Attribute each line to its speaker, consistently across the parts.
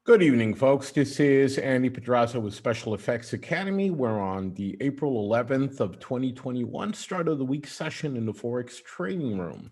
Speaker 1: Good evening, folks. This is Andy Pedraza with Special Effects Academy. We're on the April 11th of 2021, start of the week session in the Forex trading room.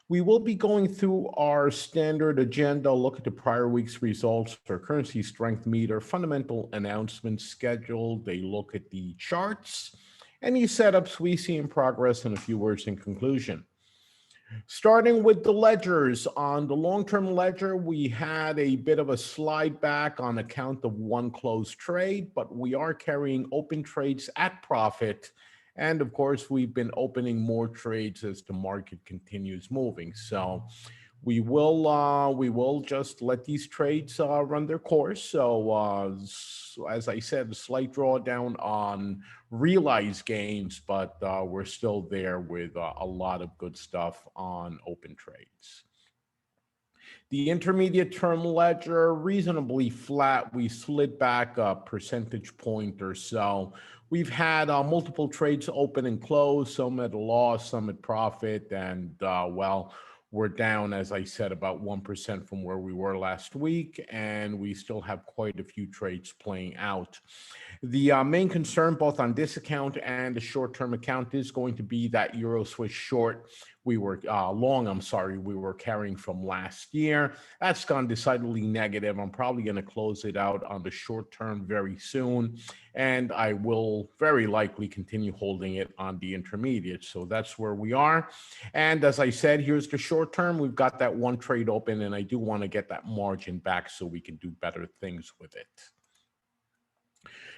Speaker 1: We will be going through our standard agenda, look at the prior week's results, our currency strength meter, fundamental announcements scheduled, a look at the charts, any setups we see in progress, and a few words in conclusion. Starting with the ledgers, on the long-term ledger, we had a bit of a slide back on account of one closed trade, but we are carrying open trades at profit. And of course, we've been opening more trades as the market continues moving. So we will just let these trades run their course. So as I said, a slight drawdown on realized gains, but we're still there with a lot of good stuff on open trades. The intermediate term ledger, reasonably flat. We slid back a percentage point or so. We've had multiple trades open and close, some at a loss, some at profit, and we're down, as I said, about 1% from where we were last week, and we still have quite a few trades playing out. The main concern, both on this account and the short-term account, is going to be that Euro Swiss short we were we were carrying from last year. That's gone decidedly negative. I'm probably going to close it out on the short term very soon, and I will very likely continue holding it on the intermediate. So that's where we are. And as I said, here's the short term. We've got that one trade open, and I do want to get that margin back so we can do better things with it.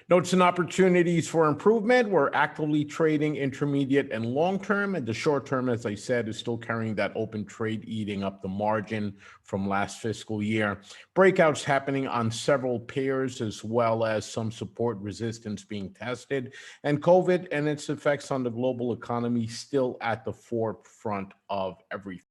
Speaker 1: Notes and opportunities for improvement. We're actively trading intermediate and long term, and the short term, as I said, is still carrying that open trade, eating up the margin from last fiscal year. Breakouts happening on several pairs, as well as some support resistance being tested, and COVID and its effects on the global economy still at the forefront of everything.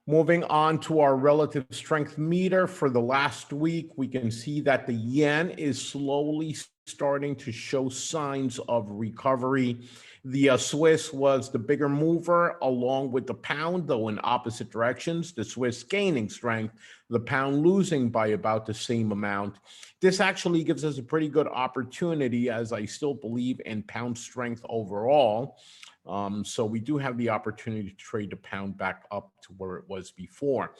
Speaker 1: Moving on to our relative strength meter for the last week, we can see that the yen is slowly starting to show signs of recovery. The Swiss was the bigger mover along with the pound, though in opposite directions. The Swiss gaining strength, the pound losing by about the same amount. This actually gives us a pretty good opportunity, as I still believe in pound strength overall. So we do have the opportunity to trade the pound back up to where it was before.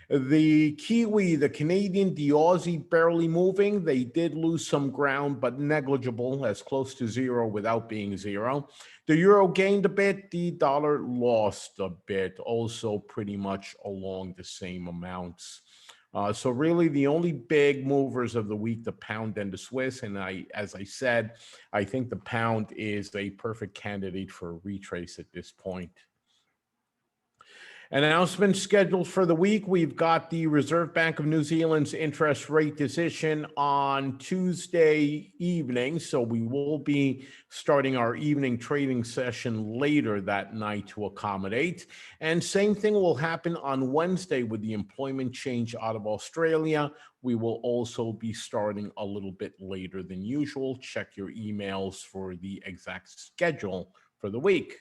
Speaker 1: The Kiwi, the Canadian, the Aussie barely moving. They did lose some ground, but negligible, as close to zero without being zero. The euro gained a bit. The dollar lost a bit, also pretty much along the same amounts. So really the only big movers of the week, the pound and the Swiss. And as I said, I think the pound is a perfect candidate for a retrace at this point. Announcements scheduled for the week. We've got the Reserve Bank of New Zealand's interest rate decision on Tuesday evening. So we will be starting our evening trading session later that night to accommodate. And same thing will happen on Wednesday with the employment change out of Australia. We will also be starting a little bit later than usual. Check your emails for the exact schedule for the week.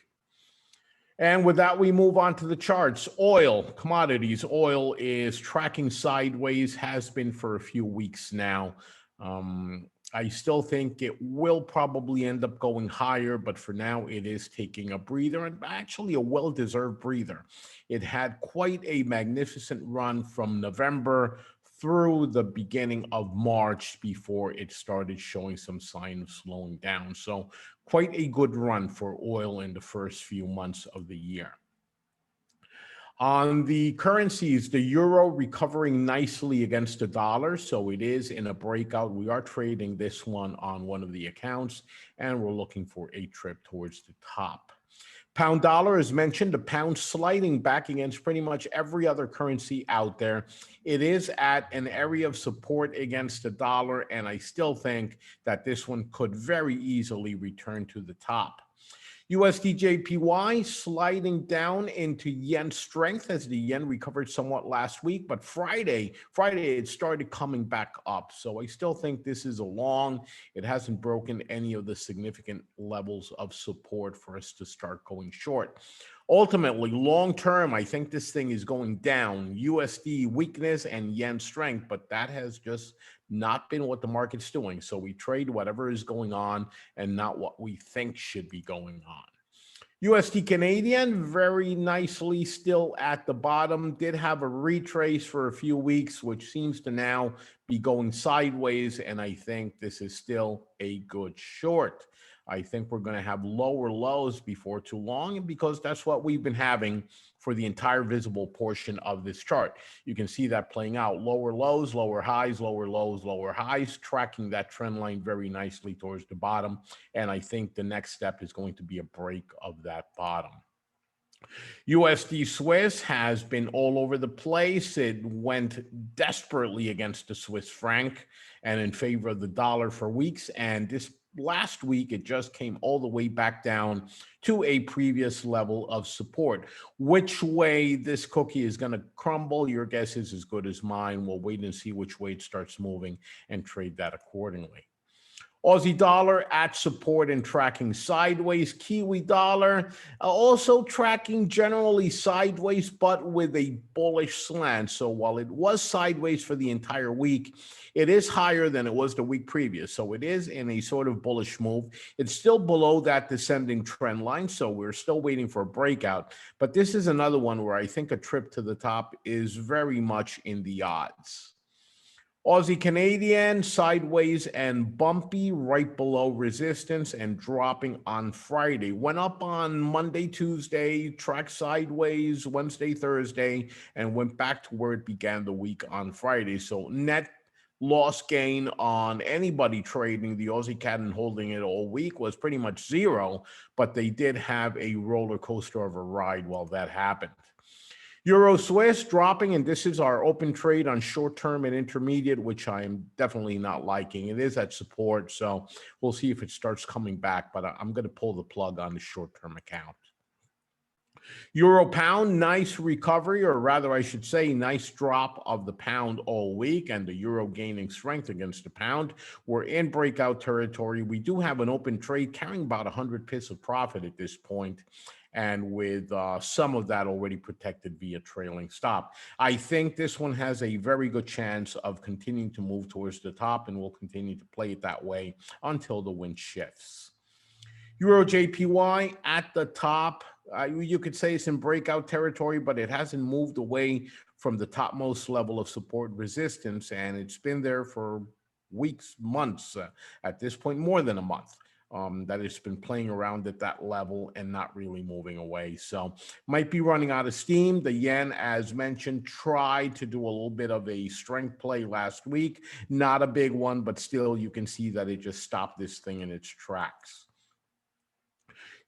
Speaker 1: And with that, we move on to the charts. Oil, commodities. Oil is tracking sideways, has been for a few weeks now. I still think it will probably end up going higher, but for now it is taking a breather, and actually a well-deserved breather. It had quite a magnificent run from November through the beginning of March before it started showing some sign of slowing down. So quite a good run for oil in the first few months of the year. On the currencies, the euro recovering nicely against the dollar, so it is in a breakout. We are trading this one on one of the accounts, and we're looking for a trip towards the top. Pound dollar, as mentioned, the pound sliding back against pretty much every other currency out there. It is at an area of support against the dollar, and I still think that this one could very easily return to the top. USD/JPY sliding down into yen strength as the yen recovered somewhat last week, but Friday it started coming back up. So I still think this is a long. It hasn't broken any of the significant levels of support for us to start going short. Ultimately, long term, I think this thing is going down. USD weakness and yen strength, but that has just not been what the market's doing. So we trade whatever is going on and not what we think should be going on. USD Canadian, very nicely still at the bottom, did have a retrace for a few weeks, which seems to now be going sideways. And I think this is still a good short. I think we're going to have lower lows before too long, because that's what we've been having for the entire visible portion of this chart. You can see that playing out: lower lows, lower highs, lower lows, lower highs, tracking that trend line very nicely towards the bottom. And I think the next step is going to be a break of that bottom. USD Swiss has been all over the place. It went desperately against the Swiss franc and in favor of the dollar for weeks. And this last week, it just came all the way back down to a previous level of support. Which way this cookie is going to crumble, your guess is as good as mine. We'll wait and see which way it starts moving and trade that accordingly. Aussie dollar at support and tracking sideways. Kiwi dollar also tracking generally sideways, but with a bullish slant. So while it was sideways for the entire week, it is higher than it was the week previous. So it is in a sort of bullish move. It's still below that descending trend line, so we're still waiting for a breakout. But this is another one where I think a trip to the top is very much in the odds. Aussie Canadian, sideways and bumpy, right below resistance and dropping on Friday. Went up on Monday, Tuesday, tracked sideways Wednesday, Thursday, and went back to where it began the week on Friday. So net loss gain on anybody trading the Aussie CAD and holding it all week was pretty much zero, but they did have a roller coaster of a ride while that happened. Euro Swiss dropping, and this is our open trade on short-term and intermediate, which I'm definitely not liking. It is at support, so we'll see if it starts coming back, but I'm going to pull the plug on the short-term account. Euro pound, nice recovery, or rather I should say nice drop of the pound all week, and the euro gaining strength against the pound. We're in breakout territory. We do have an open trade carrying about 100 pips of profit at this point, and with some of that already protected via trailing stop. I think this one has a very good chance of continuing to move towards the top, and we'll continue to play it that way until the wind shifts. Euro JPY at the top. You could say it's in breakout territory, but it hasn't moved away from the topmost level of support resistance, and it's been there for weeks, months, at this point, more than a month. That it's been playing around at that level and not really moving away. So might be running out of steam. The yen, as mentioned, tried to do a little bit of a strength play last week. Not a big one, but still you can see that it just stopped this thing in its tracks.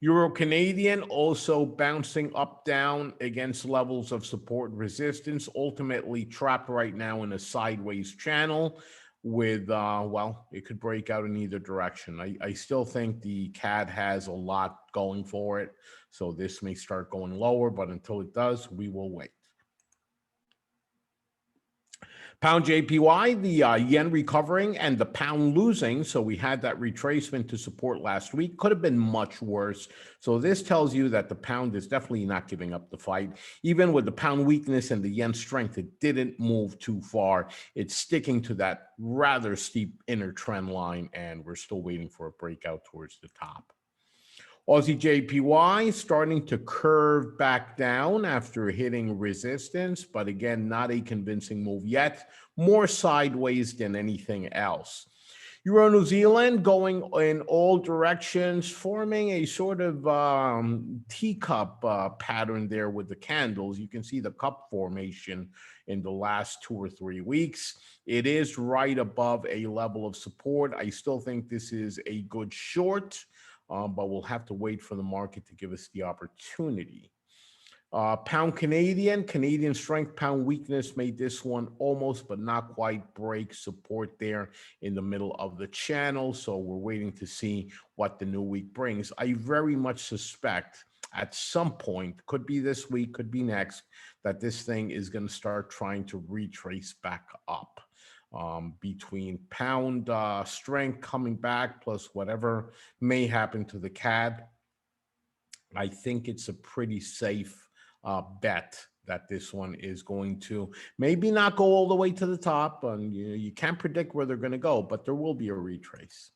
Speaker 1: Euro Canadian also bouncing up down against levels of support resistance, ultimately trapped right now in a sideways channel with, well, it could break out in either direction. I still think the CAD has a lot going for it, so this may start going lower, but until it does, we will wait. Pound JPY, the yen recovering and the pound losing. So we had that retracement to support last week. Could have been much worse. So this tells you that the pound is definitely not giving up the fight. Even with the pound weakness and the yen strength, it didn't move too far. It's sticking to that rather steep inner trend line, and we're still waiting for a breakout towards the top. Aussie JPY starting to curve back down after hitting resistance, but again, not a convincing move yet. More sideways than anything else. Euro New Zealand going in all directions, forming a sort of teacup pattern there with the candles. You can see the cup formation in the last 2 or 3 weeks. It is right above a level of support. I still think this is a good short. But we'll have to wait for the market to give us the opportunity. Pound Canadian, Canadian strength, pound weakness made this one almost but not quite break support there in the middle of the channel. So we're waiting to see what the new week brings. I very much suspect at some point, could be this week, could be next, that this thing is going to start trying to retrace back up. Between pound strength coming back plus whatever may happen to the CAD, I think it's a pretty safe bet that this one is going to maybe not go all the way to the top. And you can't predict where they're going to go, but there will be a retrace.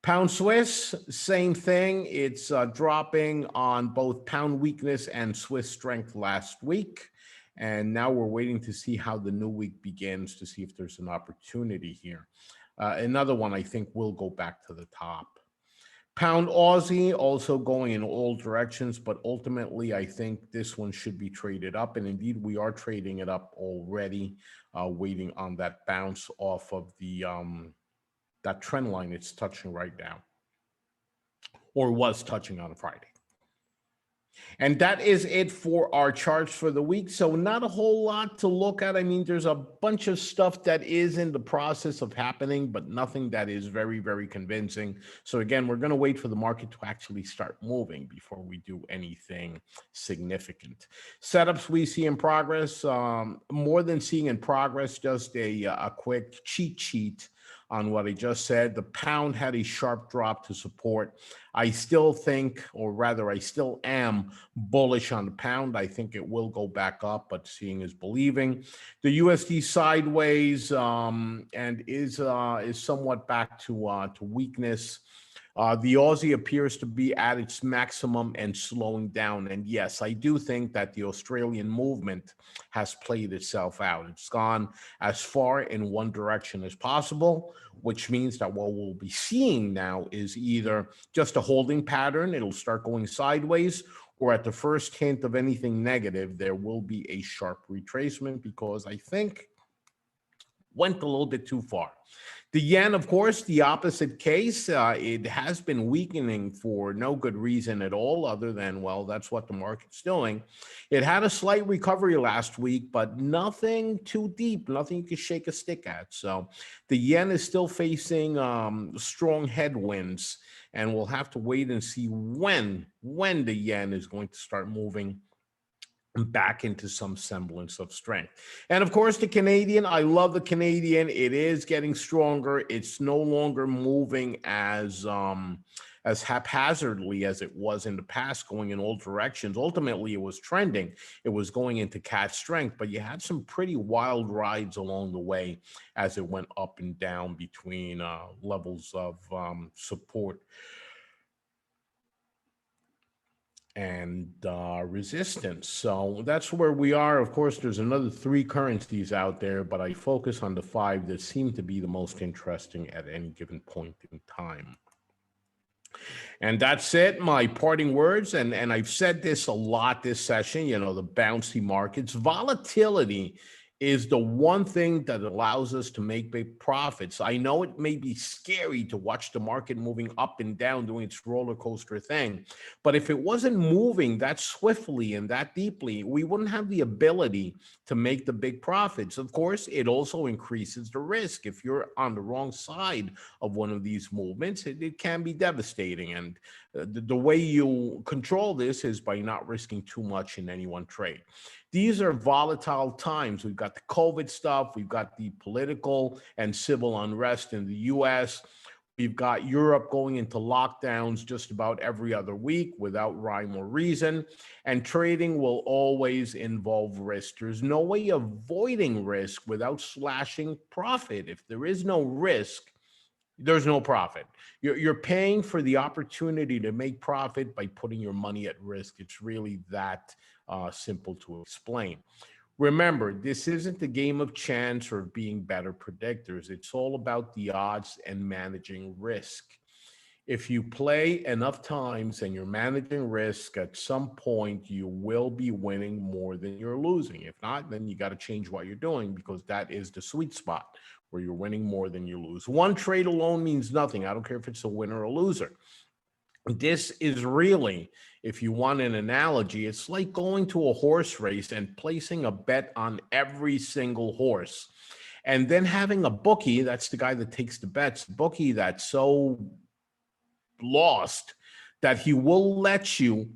Speaker 1: Pound Swiss, same thing. It's dropping on both pound weakness and Swiss strength last week. And now we're waiting to see how the new week begins to see if there's an opportunity here. Another one I think will go back to the top. Pound Aussie also going in all directions, but ultimately I think this one should be traded up. And indeed, we are trading it up already, waiting on that bounce off of the that trend line it's touching right now, or was touching on Friday. And that is it for our charts for the week. So not a whole lot to look at. I mean, there's a bunch of stuff that is in the process of happening, but nothing that is very, very convincing. So again, we're going to wait for the market to actually start moving before we do anything significant. Setups we see in progress, more than seeing in progress, just a quick cheat sheet on what I just said. The pound had a sharp drop to support. I still think, or rather I still am bullish on the pound. I think it will go back up, but seeing is believing. The USD sideways and is somewhat back to weakness. The Aussie appears to be at its maximum and slowing down. And yes, I do think that the Australian movement has played itself out. It's gone as far in one direction as possible, which means that what we'll be seeing now is either just a holding pattern, it'll start going sideways, or at the first hint of anything negative, there will be a sharp retracement, because I think went a little bit too far. The yen, of course, the opposite case. It has been weakening for no good reason at all, other than, well, that's what the market's doing. It had a slight recovery last week, but nothing too deep, nothing you can shake a stick at. So the yen is still facing strong headwinds, and we'll have to wait and see when the yen is going to start moving back into some semblance of strength. And of course, the Canadian, I love the Canadian. It is getting stronger. It's no longer moving as haphazardly as it was in the past, going in all directions. Ultimately, it was trending. It was going into cat strength, but you had some pretty wild rides along the way as it went up and down between levels of support and resistance. So that's where we are. Of course, there's another 3 currencies out there, but I focus on the 5 that seem to be the most interesting at any given point in time. And that's it, my parting words. And I've said this a lot this session, the bouncy markets. Volatility is the one thing that allows us to make big profits. I know it may be scary to watch the market moving up and down, doing its roller coaster thing, but if it wasn't moving that swiftly and that deeply, we wouldn't have the ability to make the big profits. Of course, it also increases the risk. If you're on the wrong side of one of these movements, it can be devastating. And the way you control this is by not risking too much in any one trade. These are volatile times. We've got the COVID stuff. We've got the political and civil unrest in the U.S. We've got Europe going into lockdowns just about every other week without rhyme or reason. And trading will always involve risk. There's no way of avoiding risk without slashing profit. If there is no risk, there's no profit. You're paying for the opportunity to make profit by putting your money at risk. It's really that simple to explain. Remember, this isn't the game of chance or being better predictors. It's all about the odds and managing risk. If you play enough times and you're managing risk, at some point you will be winning more than you're losing. If not, then you got to change what you're doing, because that is the sweet spot where you're winning more than you lose. One trade alone means nothing. I don't care if it's a winner or a loser. This is really, if you want an analogy, it's like going to a horse race and placing a bet on every single horse. And then having a bookie, that's the guy that takes the bets, bookie that's so lost that he will let you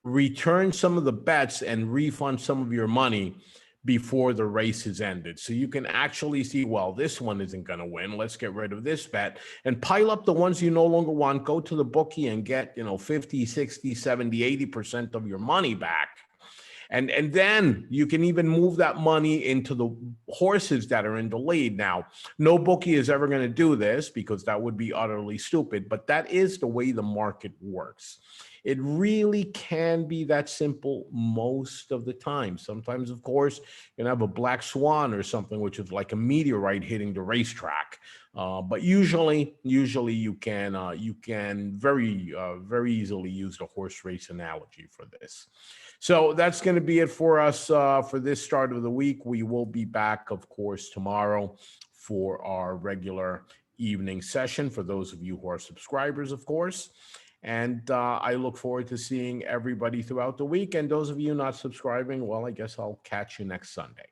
Speaker 1: return some of the bets and refund some of your money before the race is ended. So you can actually see, well, this one isn't going to win. Let's get rid of this bet and pile up the ones you no longer want. Go to the bookie and get, 50, 60, 70, 80% of your money back. And then you can even move that money into the horses that are in the lead. Now, no bookie is ever going to do this because that would be utterly stupid, but that is the way the market works. It really can be that simple most of the time. Sometimes, of course, you can have a black swan or something, which is like a meteorite hitting the racetrack. But usually you can very easily use the horse race analogy for this. So that's going to be it for us for this start of the week. We will be back, of course, tomorrow for our regular evening session for those of you who are subscribers, of course. And I look forward to seeing everybody throughout the week. And those of you not subscribing, well, I guess I'll catch you next Sunday.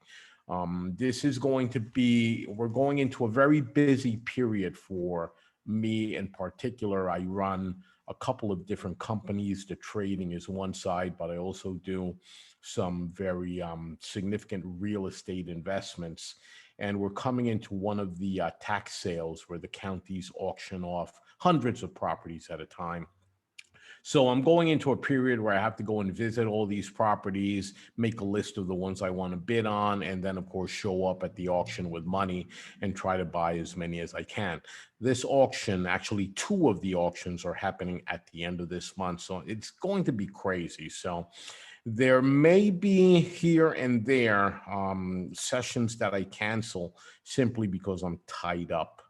Speaker 1: This is going to be, we're going into a very busy period for me in particular. I run a couple of different companies. The trading is one side, but I also do some very significant real estate investments. And we're coming into one of the tax sales where the counties auction off hundreds of properties at a time. So I'm going into a period where I have to go and visit all these properties, make a list of the ones I want to bid on, and then, of course, show up at the auction with money and try to buy as many as I can. This auction, actually, 2 of the auctions are happening at the end of this month. So it's going to be crazy. So there may be here and there sessions that I cancel simply because I'm tied up.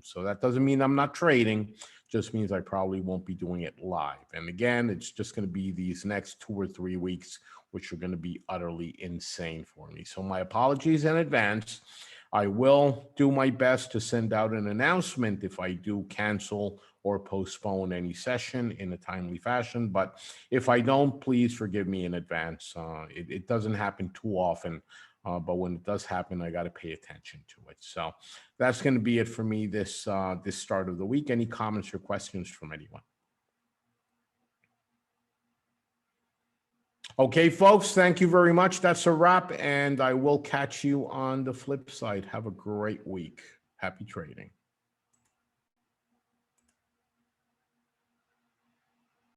Speaker 1: So that doesn't mean I'm not trading, just means I probably won't be doing it live. And again, it's just going to be these next 2 or 3 weeks, which are going to be utterly insane for me. So my apologies in advance. I will do my best to send out an announcement if I do cancel or postpone any session in a timely fashion. But if I don't, please forgive me in advance. It doesn't happen too often. But when it does happen, I got to pay attention to it. So that's going to be it for me this start of the week. Any comments or questions from anyone? Okay, folks, thank you very much. That's a wrap, and I will catch you on the flip side. Have a great week. Happy trading.